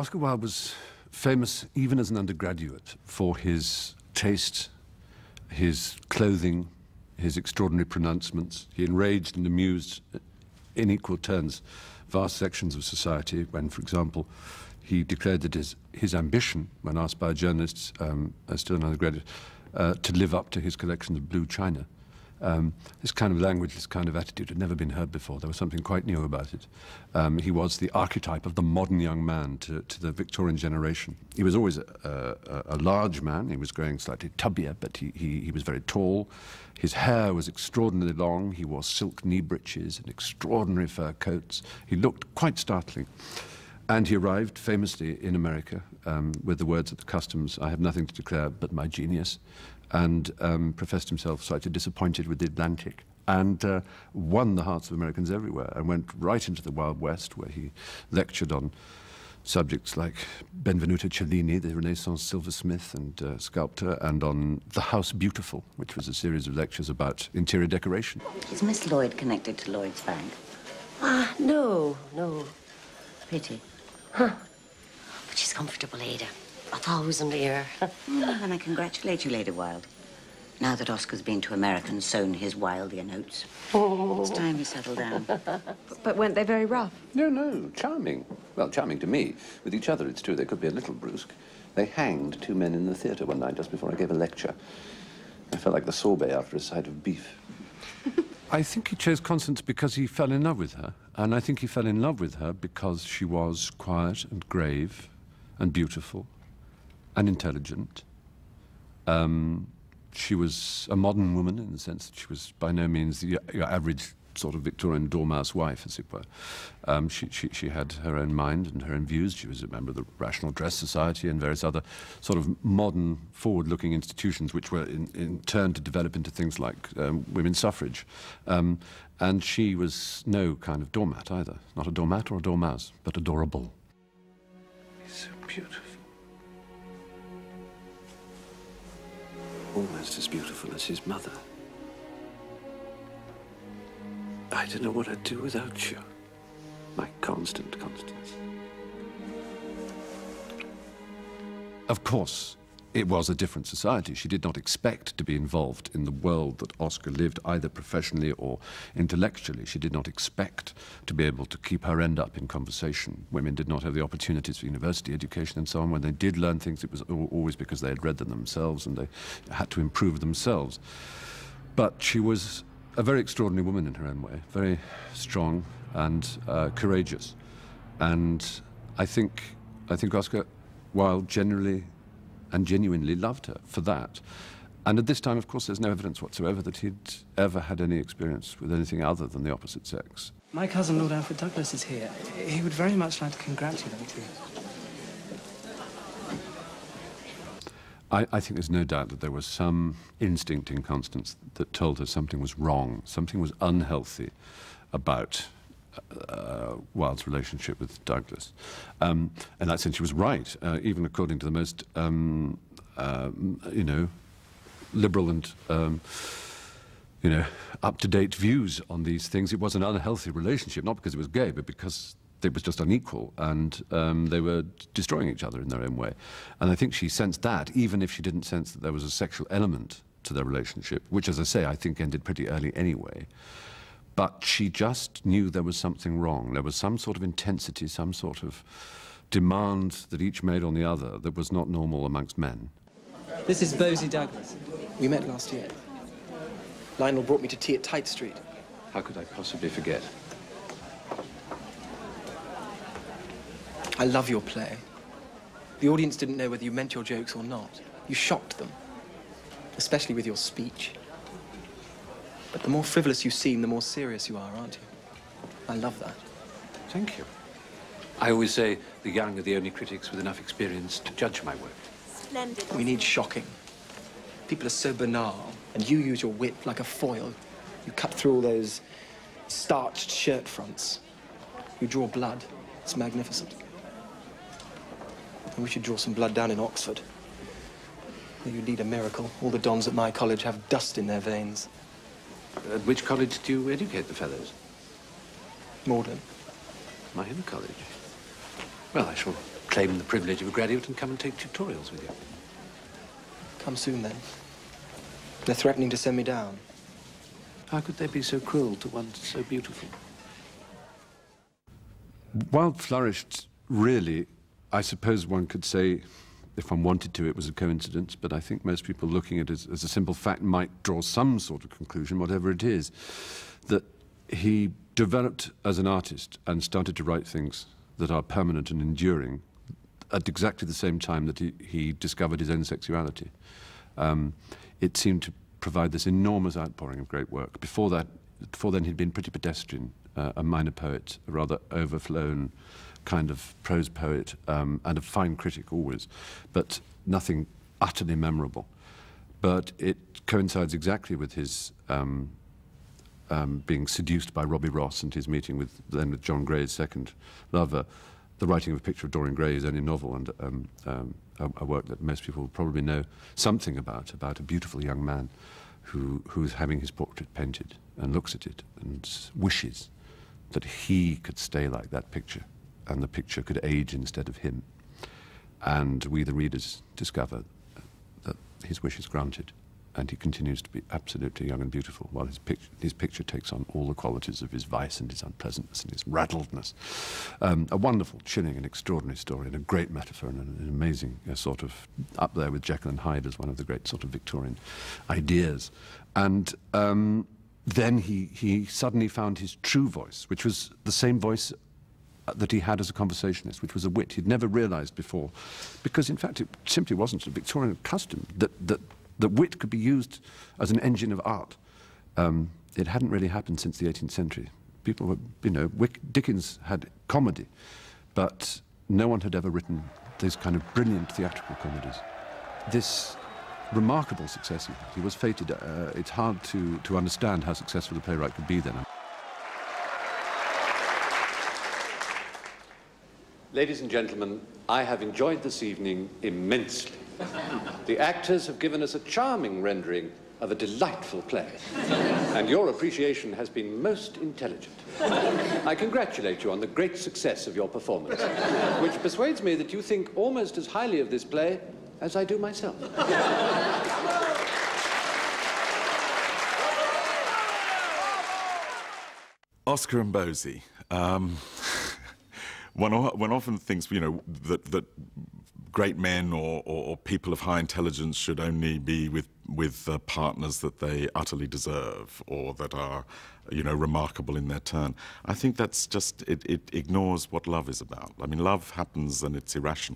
Oscar Wilde was famous even as an undergraduate for his taste, his clothing, his extraordinary pronouncements. He enraged and amused in equal turns vast sections of society when, for example, he declared that his ambition, when asked by journalists, as still an undergraduate, to live up to his collections of blue china. This kind of language, this kind of attitude had never been heard before. There was something quite new about it. He was the archetype of the modern young man to the Victorian generation. He was always a large man. He was growing slightly tubbier, but he was very tall. His hair was extraordinarily long. He wore silk knee breeches and extraordinary fur coats. He looked quite startling. And he arrived famously in America with the words at the customs, "I have nothing to declare but my genius," and professed himself slightly disappointed with the Atlantic, and won the hearts of Americans everywhere, and went right into the Wild West, where he lectured on subjects like Benvenuto Cellini, the Renaissance silversmith and sculptor, and on The House Beautiful, which was a series of lectures about interior decoration. Is Miss Lloyd connected to Lloyd's Bank? No. Pity. Huh. But she's comfortable, Ada. 1,000 a year. And I congratulate you, Lady Wilde. Now that Oscar's been to America and sown his wildier notes, it's time he settled down. But weren't they very rough? No, charming. Well, charming to me. With each other, it's true, they could be a little brusque. They hanged 2 men in the theatre one night just before I gave a lecture. I felt like the sorbet after a side of beef. I think he chose Constance because he fell in love with her, and I think he fell in love with her because she was quiet and grave and beautiful and intelligent. She was a modern woman in the sense that she was by no means your average sort of Victorian dormouse wife, as it were. She had her own mind and her own views. She was a member of the Rational Dress Society and various other sort of modern, forward-looking institutions which were in turn to develop into things like women's suffrage. And she was no kind of doormat either. Not a doormat or a dormouse, but adorable. He's so beautiful. Almost as beautiful as his mother. I don't know what I'd do without you, my constant Constance. Of course, it was a different society. She did not expect to be involved in the world that Oscar lived, either professionally or intellectually. She did not expect to be able to keep her end up in conversation. Women did not have the opportunities for university education and so on. When they did learn things, it was always because they had read them themselves and they had to improve themselves. But she was a very extraordinary woman in her own way, very strong and courageous. And I think Oscar Wilde generally and genuinely loved her for that. And at this time, of course, there's no evidence whatsoever that he'd ever had any experience with anything other than the opposite sex. My cousin, Lord Alfred Douglas, is here. He would very much like to congratulate you. I think there's no doubt that there was some instinct in Constance that told her something was wrong, something was unhealthy about Wilde's relationship with Douglas. In that sense, she was right, even according to the most, you know, liberal and, you know, up-to-date views on these things. It was an unhealthy relationship, not because it was gay, but because it was just unequal, and they were destroying each other in their own way. And I think she sensed that, even if she didn't sense that there was a sexual element to their relationship, which, as I say, I think ended pretty early anyway. But she just knew there was something wrong. There was some sort of intensity, some sort of demand that each made on the other that was not normal amongst men. This is Bosie Douglas. We met last year. Lionel brought me to tea at Tite Street. How could I possibly forget? I love your play. The audience didn't know whether you meant your jokes or not. You shocked them, especially with your speech. But the more frivolous you seem, the more serious you are, aren't you? I love that. Thank you. I always say the young are the only critics with enough experience to judge my work. Splendid. We need shocking. People are so banal, and you use your wit like a foil. You cut through all those starched shirt fronts. You draw blood. It's magnificent. And we should draw some blood down in Oxford. You need a miracle. All the dons at my college have dust in their veins. At which college do you educate the fellows? Magdalen. My own college. Well, I shall claim the privilege of a graduate and come and take tutorials with you. Come soon, then. They're threatening to send me down. How could they be so cruel to one so beautiful? Wilde flourished, really, I suppose one could say, if one wanted to, it was a coincidence, but I think most people looking at it as a simple fact might draw some sort of conclusion, whatever it is, that he developed as an artist and started to write things that are permanent and enduring at exactly the same time that he discovered his own sexuality. It seemed to provide this enormous outpouring of great work. Before then he'd been pretty pedestrian, a minor poet, a rather overflown kind of prose poet, and a fine critic always, but nothing utterly memorable. But it coincides exactly with his being seduced by Robbie Ross and his meeting with John Gray's second lover. The writing of A Picture of Dorian Gray, his only novel, and a work that most people will probably know something about a beautiful young man who's having his portrait painted and looks at it and wishes that he could stay like that picture and the picture could age instead of him. And we, the readers, discover that his wish is granted and he continues to be absolutely young and beautiful while his picture takes on all the qualities of his vice and his unpleasantness and his rattledness. A wonderful, chilling and extraordinary story and a great metaphor and an amazing sort of up there with Jekyll and Hyde as one of the great sort of Victorian ideas. And then he suddenly found his true voice, which was the same voice that he had as a conversationalist, which was a wit he'd never realized before, because in fact it simply wasn't a Victorian custom that wit could be used as an engine of art. It hadn't really happened since the 18th century. People were, you know, Dickens had comedy, but no one had ever written these kind of brilliant theatrical comedies. This remarkable success he was fated. It's hard to understand how successful a playwright could be then. Ladies and gentlemen, I have enjoyed this evening immensely. The actors have given us a charming rendering of a delightful play, and your appreciation has been most intelligent. I congratulate you on the great success of your performance, which persuades me that you think almost as highly of this play as I do myself. Oscar and Bosie. One often thinks, you know, that great men or people of high intelligence should only be with partners that they utterly deserve or that are, you know, remarkable in their turn. I think that's just, it ignores what love is about. I mean, love happens and it's irrational.